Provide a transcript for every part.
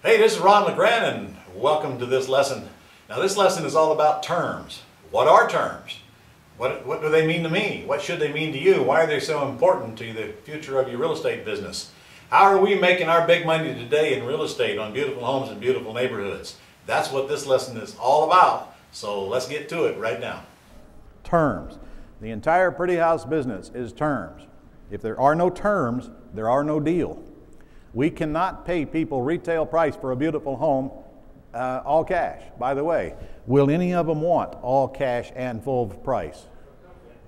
Hey, this is Ron LeGrand and welcome to this lesson. Now this lesson is all about terms. What are terms? What do they mean to me? What should they mean to you? Why are they so important to the future of your real estate business? How are we making our big money today in real estate on beautiful homes and beautiful neighborhoods? That's what this lesson is all about. So let's get to it right now. Terms. The entire pretty house business is terms. If there are no terms, there are no deal. We cannot pay people retail price for a beautiful home all cash. By the way, will any of them want all cash and full price?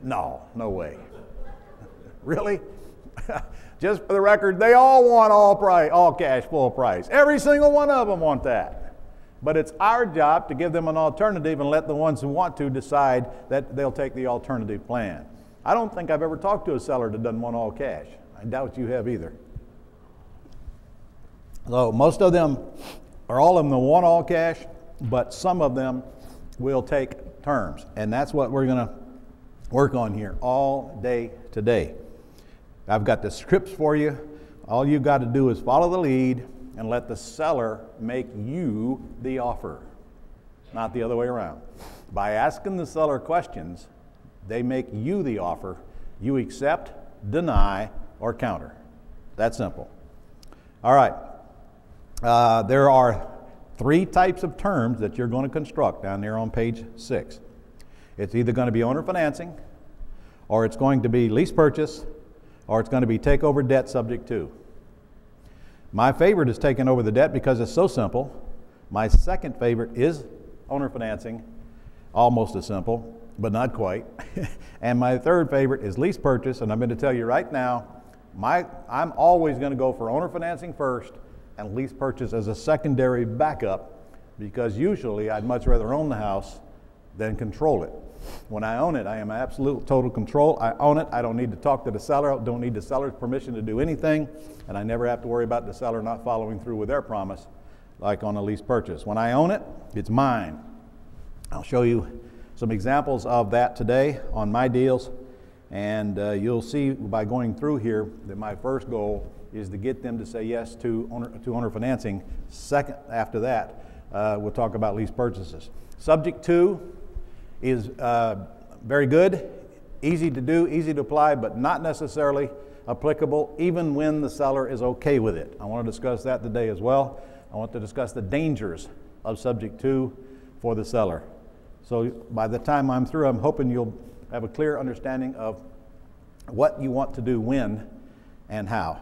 No, no way. Really? Just for the record, they all want all cash, full price. Every single one of them want that. But it's our job to give them an alternative and let the ones who want to decide that they'll take the alternative plan. I don't think I've ever talked to a seller that doesn't want all cash. I doubt you have either. So most of them, or all of them, will want all cash, but some of them will take terms. And that's what we're going to work on here all day today. I've got the scripts for you. All you've got to do is follow the lead and let the seller make you the offer, not the other way around. By asking the seller questions, they make you the offer. You accept, deny, or counter. That's simple. All right. There are three types of terms that you're going to construct down there on page 6. It's either going to be owner financing, or it's going to be lease purchase, or it's going to be takeover debt subject to. My favorite is taking over the debt because it's so simple. My second favorite is owner financing, almost as simple, but not quite. And my third favorite is lease purchase, and I'm going to tell you right now, I'm always going to go for owner financing first and lease purchase as a secondary backup, because usually I'd much rather own the house than control it. When I own it, I am absolute total control. I own it. I don't need to talk to the seller. I don't need the seller's permission to do anything, and I never have to worry about the seller not following through with their promise like on a lease purchase. When I own it, it's mine. I'll show you some examples of that today on my deals, and you'll see by going through here that my first goal is to get them to say yes to owner financing. Second, after that, we'll talk about lease purchases. Subject to is very good, easy to do, easy to apply, but not necessarily applicable even when the seller is okay with it. I want to discuss that today as well. I want to discuss the dangers of subject to for the seller. So by the time I'm through, I'm hoping you'll have a clear understanding of what you want to do when and how.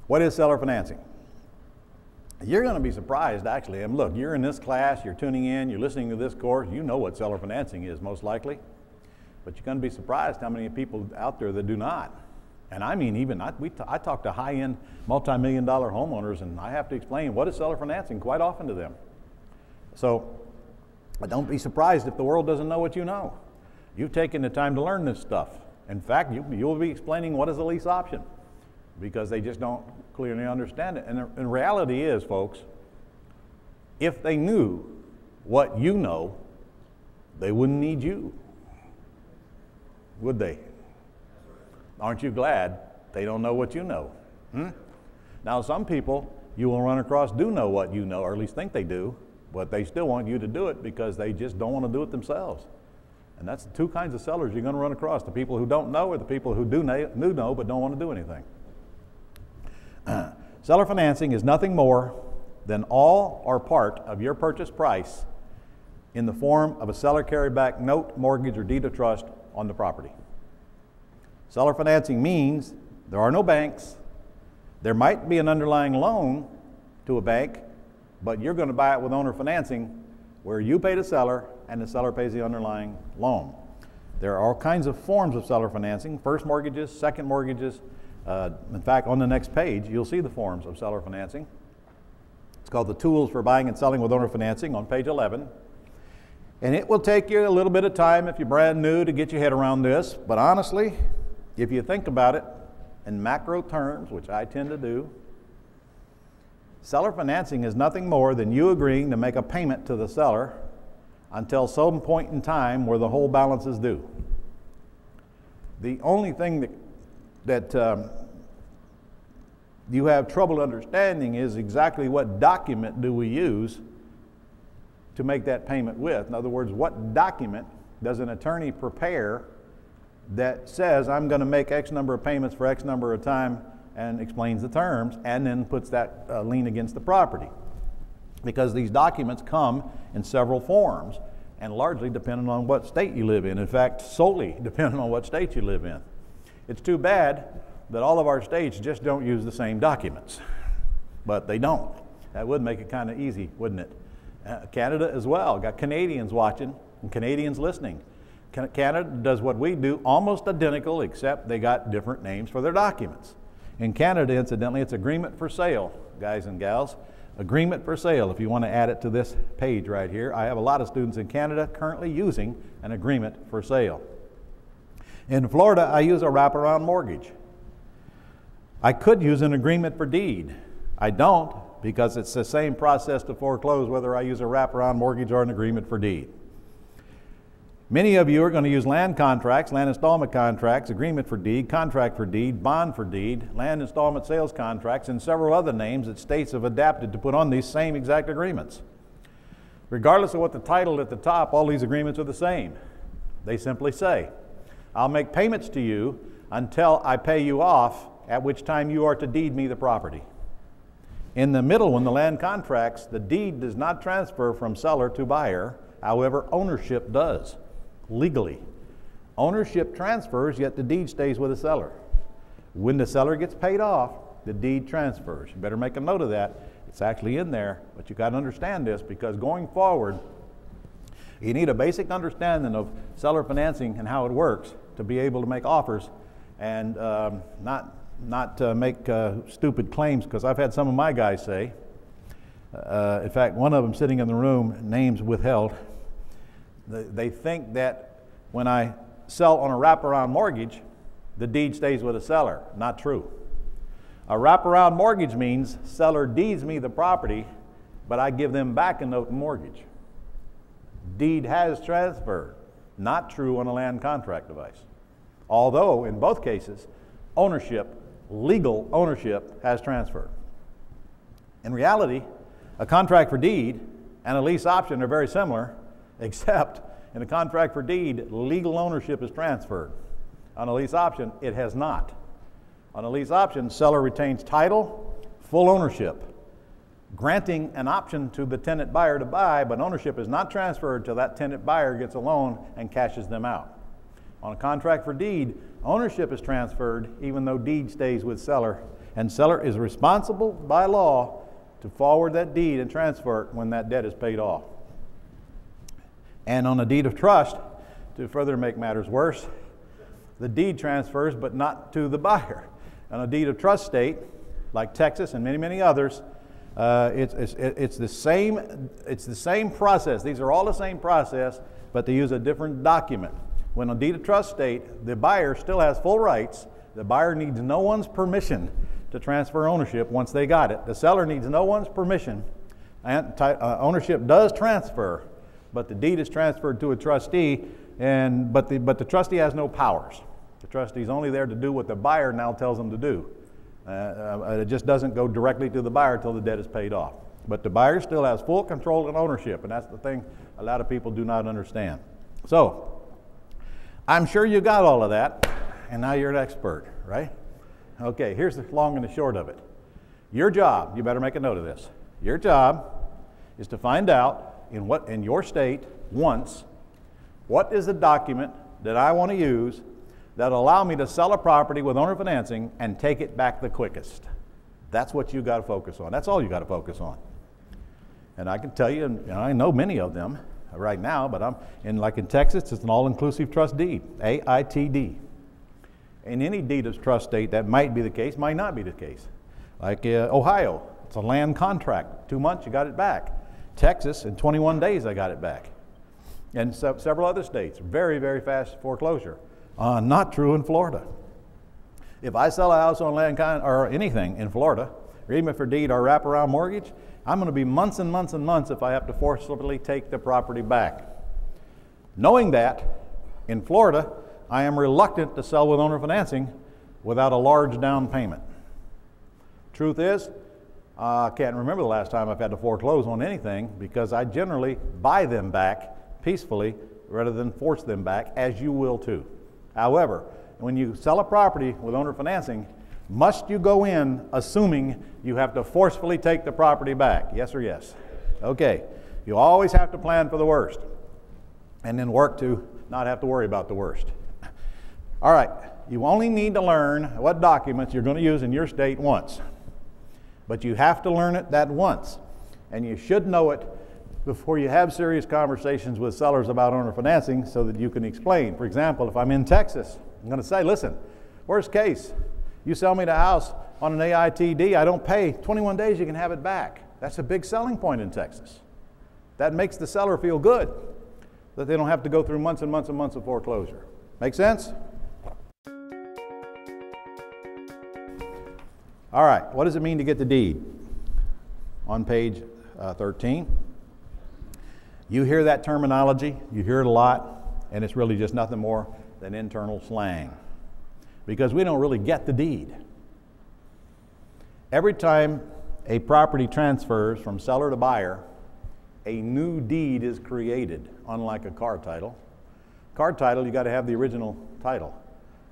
What is seller financing? You're going to be surprised, actually. And look, you're in this class, you're tuning in, you're listening to this course, you know what seller financing is most likely. But you're going to be surprised how many people out there that do not. And I mean, even I talk to high-end, multi-million-dollar homeowners, and I have to explain what is seller financing quite often to them. So don't be surprised if the world doesn't know what you know. You've taken the time to learn this stuff. In fact, you'll be explaining what is a lease option, because they just don't clearly understand it. And the reality is, folks, if they knew what you know, they wouldn't need you, would they? Aren't you glad they don't know what you know? Now, some people you will run across do know what you know, or at least think they do, but they still want you to do it because they just don't want to do it themselves. And that's the two kinds of sellers you're going to run across: the people who don't know, or the people who do know but don't want to do anything. Seller financing is nothing more than all or part of your purchase price in the form of a seller carryback note, mortgage, or deed of trust on the property. Seller financing means there are no banks. There might be an underlying loan to a bank, but you're going to buy it with owner financing, where you pay the seller and the seller pays the underlying loan. There are all kinds of forms of seller financing: first mortgages, second mortgages. In fact, on the next page, you'll see the forms of seller financing. It's called the Tools for Buying and Selling with Owner Financing on page 11. And it will take you a little bit of time if you're brand new to get your head around this. But honestly, if you think about it in macro terms, which I tend to do, seller financing is nothing more than you agreeing to make a payment to the seller until some point in time where the whole balance is due. The only thing that you have trouble understanding is exactly what document do we use to make that payment with. In other words, what document does an attorney prepare that says I'm going to make X number of payments for X number of time and explains the terms and then puts that lien against the property? Because these documents come in several forms and largely depending on what state you live in. In fact, solely depending on what state you live in. It's too bad that all of our states just don't use the same documents, but they don't. That would make it kind of easy, wouldn't it? Canada as well. Got Canadians watching and Canadians listening. Canada does what we do, almost identical, except they got different names for their documents. In Canada, incidentally, it's agreement for sale, guys and gals. Agreement for sale, if you want to add it to this page right here. I have a lot of students in Canada currently using an agreement for sale. In Florida, I use a wraparound mortgage. I could use an agreement for deed. I don't, because it's the same process to foreclose whether I use a wraparound mortgage or an agreement for deed. Many of you are going to use land contracts, land installment contracts, agreement for deed, contract for deed, bond for deed, land installment sales contracts, and several other names that states have adapted to put on these same exact agreements. Regardless of what the title at the top, all these agreements are the same. They simply say, I'll make payments to you until I pay you off, at which time you are to deed me the property. In the middle one, the land contracts, the deed does not transfer from seller to buyer. However, ownership does. Legally. Ownership transfers, yet the deed stays with the seller. When the seller gets paid off, the deed transfers. You better make a note of that. It's actually in there, but you got to understand this because going forward, you need a basic understanding of seller financing and how it works to be able to make offers and not make stupid claims, because I've had some of my guys say, in fact, one of them sitting in the room, names withheld, they think that when I sell on a wraparound mortgage, the deed stays with the seller. Not true. A wraparound mortgage means seller deeds me the property, but I give them back a note and mortgage. Deed has transferred. Not true on a land contract device. Although, in both cases, ownership, legal ownership, has transferred. In reality, a contract for deed and a lease option are very similar, except in a contract for deed, legal ownership is transferred. On a lease option, it has not. On a lease option, seller retains title, full ownership, granting an option to the tenant buyer to buy, but ownership is not transferred till that tenant buyer gets a loan and cashes them out. On a contract for deed, ownership is transferred even though deed stays with seller, and seller is responsible by law to forward that deed and transfer it when that debt is paid off. And on a deed of trust, to further make matters worse, the deed transfers but not to the buyer. On a deed of trust state, like Texas and many, many others, it's the same process. These are all the same process, but they use a different document. When a deed of trust state, the buyer still has full rights. The buyer needs no one's permission to transfer ownership once they got it. The seller needs no one's permission. Ownership does transfer, but the deed is transferred to a trustee, but the trustee has no powers. The trustee is only there to do what the buyer now tells them to do. It just doesn't go directly to the buyer until the debt is paid off. But the buyer still has full control and ownership, and that's the thing a lot of people do not understand. So, I'm sure you got all of that, and now you're an expert, right? Okay, here's the long and the short of it. Your job, you better make a note of this. Your job is to find out in your state once, what is the document that I want to use that will allow me to sell a property with owner financing and take it back the quickest. That's what you got to focus on. That's all you got to focus on. And I can tell you, and I know many of them right now, but like in Texas, it's an all-inclusive trust deed, AITD. In any deed of trust state, that might be the case, might not be the case. Like Ohio, it's a land contract. 2 months, you got it back. Texas, in 21 days, I got it back. And several other states, very, very fast foreclosure. Not true in Florida. If I sell a house on land or anything in Florida, agreement for deed or wraparound mortgage, I'm going to be months and months and months if I have to forcibly take the property back. Knowing that, in Florida, I am reluctant to sell with owner financing without a large down payment. Truth is, I can't remember the last time I've had to foreclose on anything because I generally buy them back peacefully rather than force them back, as you will too. However, when you sell a property with owner financing, must you go in assuming you have to forcefully take the property back? Yes or yes? Okay. You always have to plan for the worst and then work to not have to worry about the worst. All right. You only need to learn what documents you're going to use in your state once. But you have to learn it that once. And you should know it before you have serious conversations with sellers about owner financing so that you can explain. For example, if I'm in Texas, I'm going to say, listen, worst case, you sell me the house on an AITD, I don't pay, 21 days you can have it back. That's a big selling point in Texas. That makes the seller feel good that they don't have to go through months and months and months of foreclosure. Make sense? All right, what does it mean to get the deed? On page 13. You hear that terminology, you hear it a lot, and it's really just nothing more than internal slang. Because we don't really get the deed. Every time a property transfers from seller to buyer, a new deed is created, unlike a car title. Car title, you got to have the original title.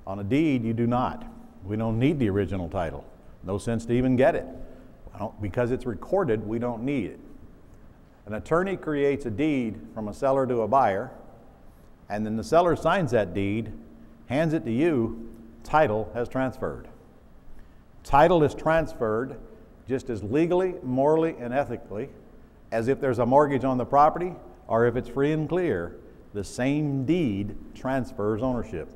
On a deed, you do not. We don't need the original title. No sense to even get it. Because it's recorded, we don't need it. An attorney creates a deed from a seller to a buyer, and then the seller signs that deed, hands it to you, title has transferred. Title is transferred just as legally, morally, and ethically as if there's a mortgage on the property or if it's free and clear. The same deed transfers ownership.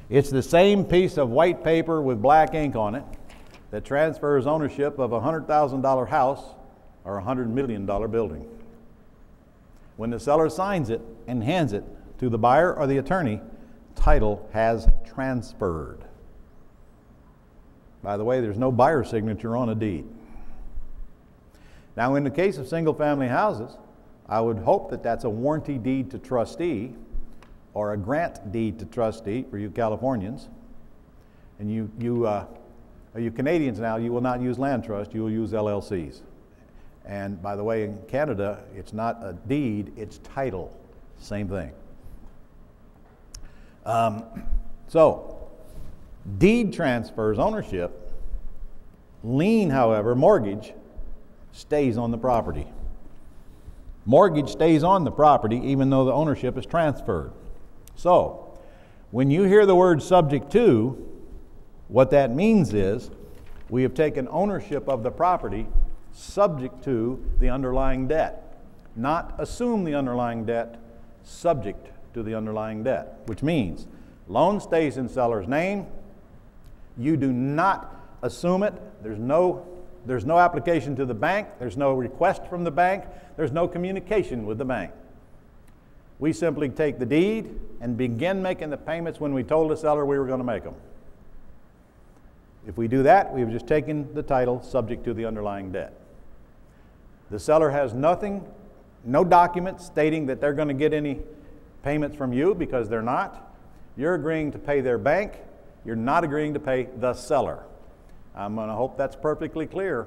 It's the same piece of white paper with black ink on it that transfers ownership of a $100,000 house or a $100 million building. When the seller signs it and hands it to the buyer or the attorney, title has transferred. By the way, there's no buyer signature on a deed. Now, in the case of single-family houses, I would hope that that's a warranty deed to trustee or a grant deed to trustee for you Californians. And you Canadians now, you will not use land trust, you will use LLCs. And by the way, in Canada, it's not a deed, it's title. Same thing. So, deed transfers ownership. Lien, however, mortgage, stays on the property. Mortgage stays on the property even though the ownership is transferred. So, when you hear the word subject to, what that means is we have taken ownership of the property subject to the underlying debt. Not assume the underlying debt, subject to the underlying debt, which means loan stays in seller's name. You do not assume it. There's no application to the bank. There's no request from the bank. There's no communication with the bank. We simply take the deed and begin making the payments when we told the seller we were going to make them. If we do that, we've just taken the title subject to the underlying debt. The seller has nothing, no documents stating that they're going to get any payments from you because they're not. You're agreeing to pay their bank. You're not agreeing to pay the seller. I'm going to hope that's perfectly clear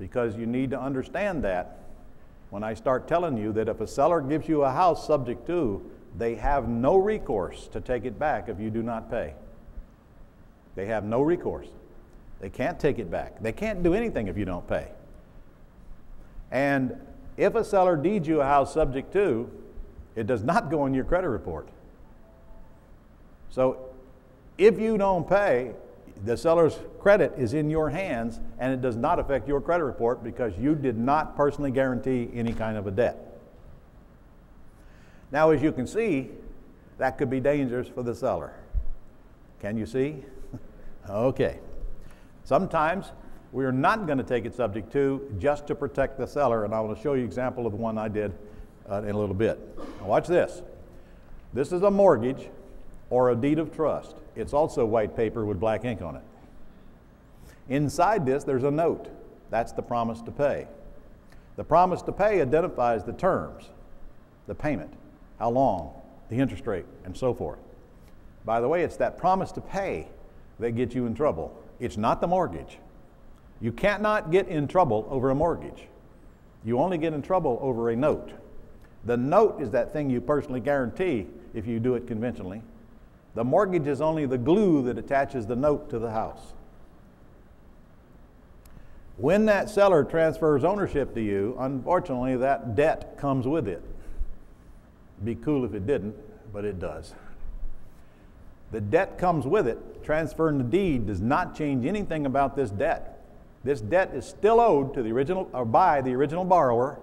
because you need to understand that when I start telling you that if a seller gives you a house subject to, they have no recourse to take it back if you do not pay. They have no recourse. They can't take it back. They can't do anything if you don't pay. And if a seller deeds you a house subject to, it does not go in your credit report. So if you don't pay, the seller's credit is in your hands and it does not affect your credit report because you did not personally guarantee any kind of a debt. Now, as you can see, that could be dangerous for the seller. Can you see? Okay. Sometimes we're not going to take it subject to just to protect the seller, and I will show you an example of the one I did in a little bit. Now watch this. This is a mortgage or a deed of trust. It's also white paper with black ink on it. Inside this, there's a note. That's the promise to pay. The promise to pay identifies the terms, the payment, how long, the interest rate, and so forth. By the way, it's that promise to pay that gets you in trouble It's not the mortgage. You cannot get in trouble over a mortgage. You only get in trouble over a note. The note is that thing you personally guarantee if you do it conventionally. The mortgage is only the glue that attaches the note to the house. When that seller transfers ownership to you, unfortunately that debt comes with it. It'd be cool if it didn't, but it does. The debt comes with it. Transferring the deed does not change anything about this debt. This debt is still owed to the original, or by the original borrower.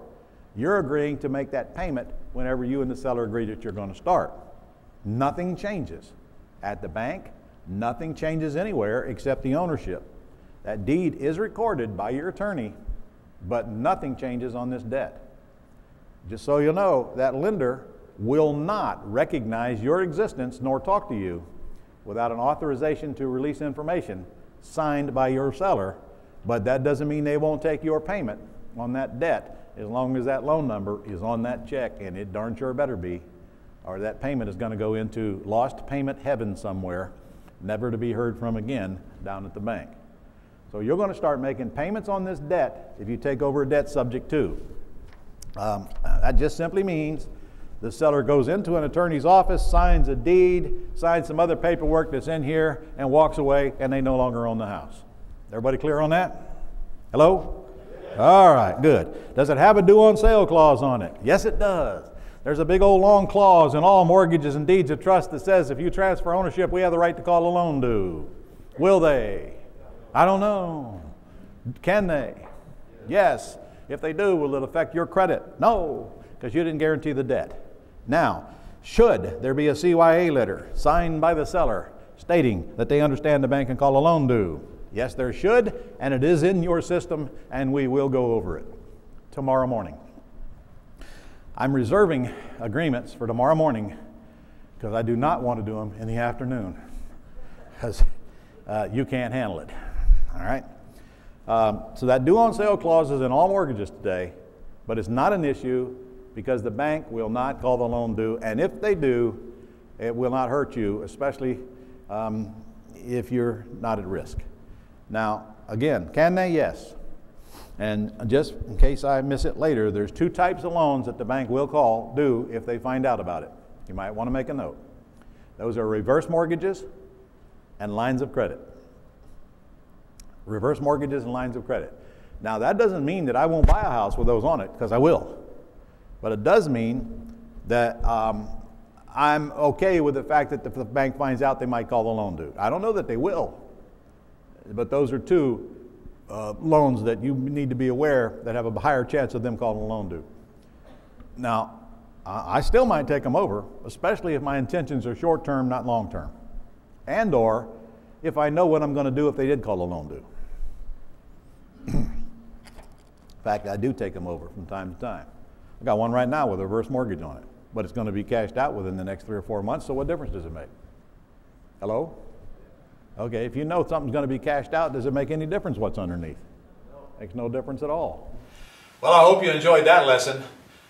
You're agreeing to make that payment whenever you and the seller agree that you're going to start. Nothing changes. At the bank, nothing changes anywhere except the ownership. That deed is recorded by your attorney, but nothing changes on this debt. Just so you know, that lender will not recognize your existence nor talk to you without an authorization to release information signed by your seller, but that doesn't mean they won't take your payment on that debt as long as that loan number is on that check, and it darn sure better be, or that payment is going to go into lost payment heaven somewhere, never to be heard from again down at the bank. So you're going to start making payments on this debt if you take over a debt subject to. That just simply means the seller goes into an attorney's office, signs a deed, signs some other paperwork that's in here, and walks away, and they no longer own the house. Everybody clear on that? Hello? All right, good. Does it have a due on sale clause on it? Yes, it does. There's a big old long clause in all mortgages and deeds of trust that says if you transfer ownership, we have the right to call a loan due. Will they? I don't know. Can they? Yes. If they do, will it affect your credit? No, because you didn't guarantee the debt. Now, should there be a CYA letter signed by the seller stating that they understand the bank can call a loan due? Yes, there should, and it is in your system, and we will go over it tomorrow morning. I'm reserving agreements for tomorrow morning because I do not want to do them in the afternoon because you can't handle it. All right? So that due on sale clause is in all mortgages today, but it's not an issue because the bank will not call the loan due, and if they do, it will not hurt you, especially if you're not at risk. Now, again, can they? Yes. And just in case I miss it later, there's two types of loans that the bank will call due if they find out about it. You might want to make a note. Those are reverse mortgages and lines of credit. Reverse mortgages and lines of credit. Now, that doesn't mean that I won't buy a house with those on it, because I will. But it does mean that I'm okay with the fact that if the bank finds out, they might call the loan due. I don't know that they will, but those are two loans that you need to be aware that have a higher chance of them calling a loan due. Now, I still might take them over, especially if my intentions are short-term, not long-term, and or if I know what I'm going to do if they did call a loan due. In fact, I do take them over from time to time. I got one right now with a reverse mortgage on it, but it's going to be cashed out within the next 3 or 4 months, so what difference does it make? Hello? Okay, if you know something's going to be cashed out, does it make any difference what's underneath? Makes no difference at all. Well, I hope you enjoyed that lesson.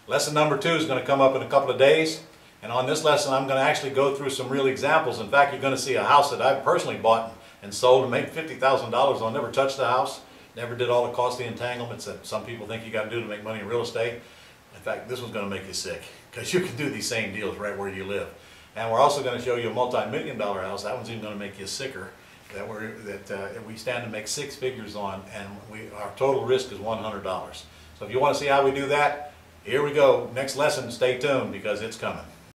Lesson number 2 is going to come up in a couple of days, and on this lesson I'm going to actually go through some real examples. In fact, you're going to see a house that I've personally bought and sold and made $50,000 on. Never touched the house. Never did all the costly entanglements that some people think you got to do to make money in real estate. In fact, this one's going to make you sick because you can do these same deals right where you live. And we're also going to show you a multi-million-dollar house. That one's even going to make you sicker. That we stand to make 6 figures on, and our total risk is $100. So if you want to see how we do that, here we go. Next lesson, stay tuned because it's coming.